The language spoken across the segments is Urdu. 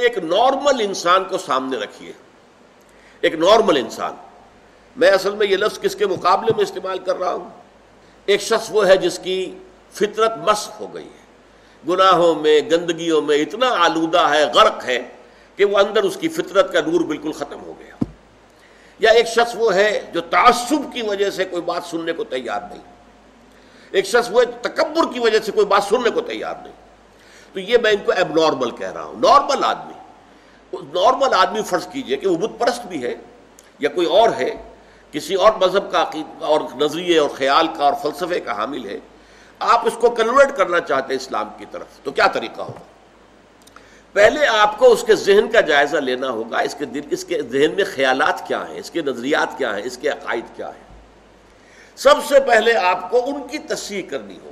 ایک نارمل انسان کو سامنے رکھیے، ایک نارمل انسان. میں اصل میں یہ لفظ کس کے مقابلے میں استعمال کر رہا ہوں؟ ایک شخص وہ ہے جس کی فطرت مسخ ہو گئی ہے، گناہوں میں، گندگیوں میں اتنا آلودہ ہے، غرق ہے کہ وہ اندر اس کی فطرت کا نور بالکل ختم ہو گیا. یا ایک شخص وہ ہے جو تعصب کی وجہ سے کوئی بات سننے کو تیار نہیں، ایک شخص وہ تکبر کی وجہ سے کوئی بات سننے کو تیار نہیں. تو یہ میں ان کو ایب نارمل کہہ رہا ہوں. نارمل آدمی فرض کیجئے کہ وہ بت پرست بھی ہے یا کوئی اور ہے، کسی اور مذہب کا عقیدہ اور نظریے اور خیال کا اور فلسفے کا حامل ہے، آپ اس کو کنورٹ کرنا چاہتے ہیں اسلام کی طرف، تو کیا طریقہ ہوگا؟ پہلے آپ کو اس کے ذہن کا جائزہ لینا ہوگا، اس کے ذہن میں خیالات کیا ہیں، اس کے نظریات کیا ہیں، اس کے عقائد کیا ہیں. سب سے پہلے آپ کو ان کی تصحیح کرنی ہوگی.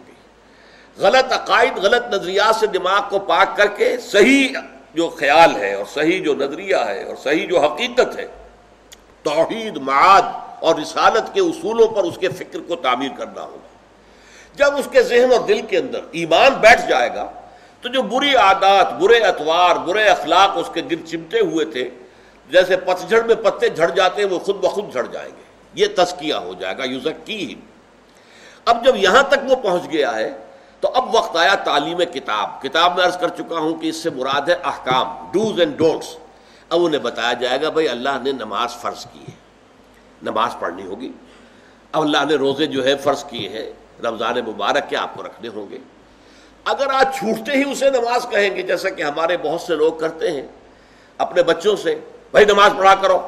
غلط عقائد، غلط نظریات سے دماغ کو پاک کر کے صحیح جو خیال ہے اور صحیح جو نظریہ ہے اور صحیح جو حقیقت ہے، توحید، معاد اور رسالت کے اصولوں پر اس کے فکر کو تعمیر کرنا ہوگا. جب اس کے ذہن اور دل کے اندر ایمان بیٹھ جائے گا تو جو بری عادات، برے اطوار، برے اخلاق اس کے گرد چمٹے ہوئے تھے، جیسے پتجھڑ میں پتے جھڑ جاتے ہیں، وہ خود بخود جھڑ جائیں گے. یہ تزکیہ ہو جائے گا، یزکیہم. اب جب یہاں تک وہ پہنچ گیا ہے تو اب وقت آیا تعلیم کتاب. کتاب میں عرض کر چکا ہوں کہ اس سے مراد ہے احکام، ڈوز اینڈ ڈونٹس. اب انہیں بتایا جائے گا بھائی اللہ نے نماز فرض کی ہے، نماز پڑھنی ہوگی. اب اللہ نے روزے جو ہے فرض کیے ہیں، رمضان مبارک کے آپ کو رکھنے ہوں گے. اگر آج چھوٹتے ہی اسے نماز کہیں گے، جیسا کہ ہمارے بہت سے لوگ کرتے ہیں اپنے بچوں سے، بھائی نماز پڑھا کرو.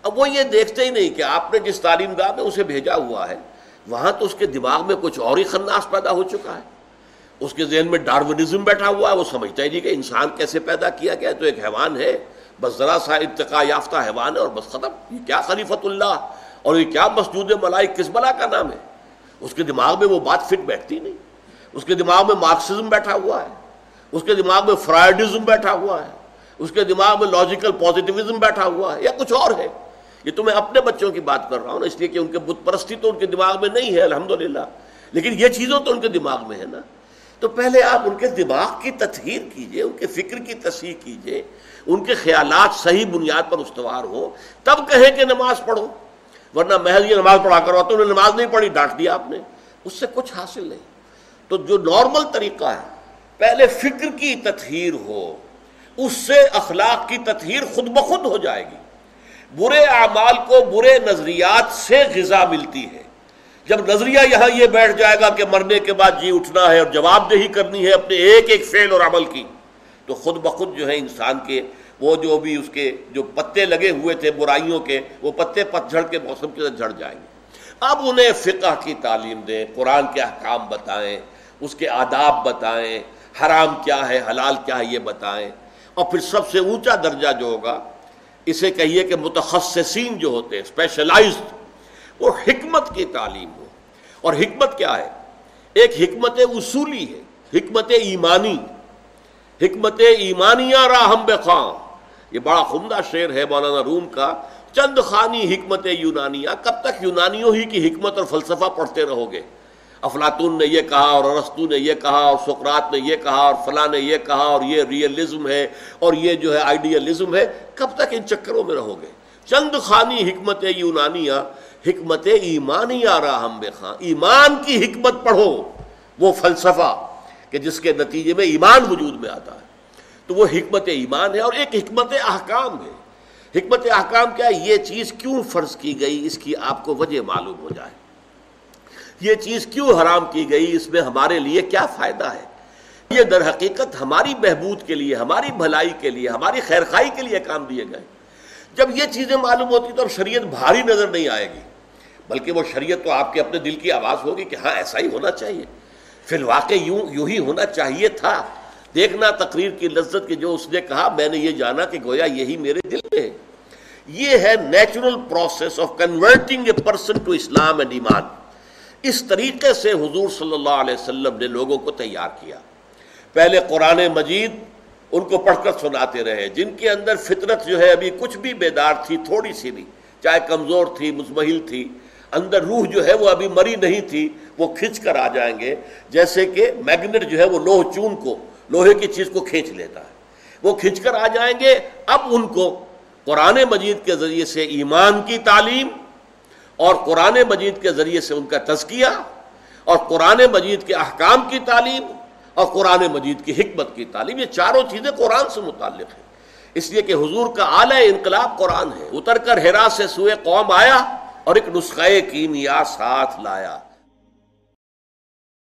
اب وہ یہ دیکھتے ہی نہیں کہ آپ نے جس تعلیم گاہ میں اسے بھیجا ہوا ہے وہاں تو اس کے دماغ میں کچھ اور ہی خناس پیدا ہو چکا ہے. اس کے ذہن میں ڈارونزم بیٹھا ہوا ہے، وہ سمجھتا ہی نہیں کہ انسان کیسے پیدا کیا گیا، تو ایک حیوان ہے، بس ذرا سا ارتقاء یافتہ حیوان ہے اور بس ختم. یہ کیا خلیفۃ اللہ اور یہ کیا مسجود ملائک، کس بلا کا نام ہے؟ اس کے دماغ میں وہ بات فٹ بیٹھتی نہیں. اس کے دماغ میں مارکسزم بیٹھا ہوا ہے، اس کے دماغ میں فرائڈزم بیٹھا ہوا ہے، اس کے دماغ میں لاجیکل پازیٹیوزم بیٹھا ہوا ہے، یا کچھ اور ہے. یہ تو میں اپنے بچوں کی بات کر رہا ہوں نا، اس لیے کہ ان کے بت پرستی تو ان کے دماغ میں نہیں ہے الحمدللہ، لیکن یہ چیزوں تو ان کے دماغ میں ہے نا. تو پہلے آپ ان کے دماغ کی تطہیر کیجئے، ان کے فکر کی تصحیح کیجئے، ان کے خیالات صحیح بنیاد پر استوار ہو، تب کہیں کہ نماز پڑھو. ورنہ محض یہ نماز پڑھا کرو تو انہیں نماز نہیں پڑھی، ڈانٹ دیا آپ نے، اس سے کچھ حاصل نہیں. تو جو نارمل طریقہ ہے، پہلے فکر کی تطہیر ہو، اس سے اخلاق کی تطہیر خود بخود ہو جائے گی. برے اعمال کو برے نظریات سے غذا ملتی ہے. جب نظریہ یہاں یہ بیٹھ جائے گا کہ مرنے کے بعد جی اٹھنا ہے اور جواب دہی کرنی ہے اپنے ایک ایک فعل اور عمل کی، تو خود بخود جو ہے انسان کے وہ جو بھی اس کے جو پتے لگے ہوئے تھے برائیوں کے، وہ پتے پتجھڑ کے موسم کے ساتھ جھڑ جائیں گے. اب انہیں فقہ کی تعلیم دیں، قرآن کے احکام بتائیں، اس کے آداب بتائیں، حرام کیا ہے حلال کیا ہے یہ بتائیں. اور پھر سب سے اونچا درجہ جو ہوگا، اسے کہیے کہ متخصصین جو ہوتے ہیں، اسپیشلائزڈ، وہ حکمت کی تعلیم ہو. اور حکمت کیا ہے؟ ایک حکمت اصولی ہے، حکمت ایمانی. حکمت ایمانیہ راہم بخواں، یہ بڑا عمدہ شعر ہے مولانا روم کا. چند خانی حکمت یونانیہ. کب تک یونانیوں ہی کی حکمت اور فلسفہ پڑھتے رہو گے؟ افلاطون نے یہ کہا اور ارسطو نے یہ کہا اور سقراط نے یہ کہا اور فلاں نے یہ کہا اور یہ ریئلزم ہے اور یہ جو ہے آئیڈیلزم ہے. کب تک ان چکروں میں رہو گے؟ چند خانی حکمت یونانیہ، حکمت ایمانیہ راہم بخواں. ایمان کی حکمت پڑھو، وہ فلسفہ کہ جس کے نتیجے میں ایمان وجود میں آتا ہے، تو وہ حکمت ایمان ہے. اور ایک حکمت احکام ہے. حکمت احکام کیا ہے؟ یہ چیز کیوں فرض کی گئی، اس کی آپ کو وجہ معلوم ہو جائے. یہ چیز کیوں حرام کی گئی، اس میں ہمارے لیے کیا فائدہ ہے. یہ در حقیقت ہماری بہبود کے لیے، ہماری بھلائی کے لیے، ہماری خیرخواہی کے لیے کام دیے گئے. جب یہ چیزیں معلوم ہوتی تو اب شریعت بھاری نظر نہیں آئے گی، بلکہ وہ شریعت تو آپ کے اپنے دل کی آواز ہوگی کہ ہاں ایسا ہی ہونا چاہیے، فی الواقع یوں ہی ہونا چاہیے تھا. دیکھنا تقریر کی لذت کہ جو اس نے کہا میں نے یہ جانا کہ گویا یہی میرے دل میں ہے. یہ ہے natural process of converting a person to Islam and iman. اس طریقے سے حضور صلی اللہ علیہ وسلم نے لوگوں کو تیار کیا. پہلے قرآن مجید ان کو پڑھ کر سناتے رہے، جن کے اندر فطرت جو ہے ابھی کچھ بھی بیدار تھی، تھوڑی سی بھی، چاہے کمزور تھی، مزمحل تھی، اندر روح جو ہے وہ ابھی مری نہیں تھی، وہ کھنچ کر آ جائیں گے. جیسے کہ میگنیٹ جو ہے وہ لوہے کی چیز کو کھینچ لیتا ہے، وہ کھنچ کر آ جائیں گے۔ اب ان کو قرآن مجید کے ذریعے سے ایمان کی تعلیم اور قرآن مجید کے ذریعے سے ان کا تزکیہ اور قرآن مجید کے احکام کی تعلیم اور قرآن مجید کی حکمت کی تعلیم، یہ چاروں چیزیں قرآن سے متعلق ہیں۔ اس لیے کہ حضور کا اعلیٰ انقلاب قرآن ہے۔ اتر کر حرا سے سوئے قوم آیا اور ایک نسخہ کیمیا ساتھ لایا۔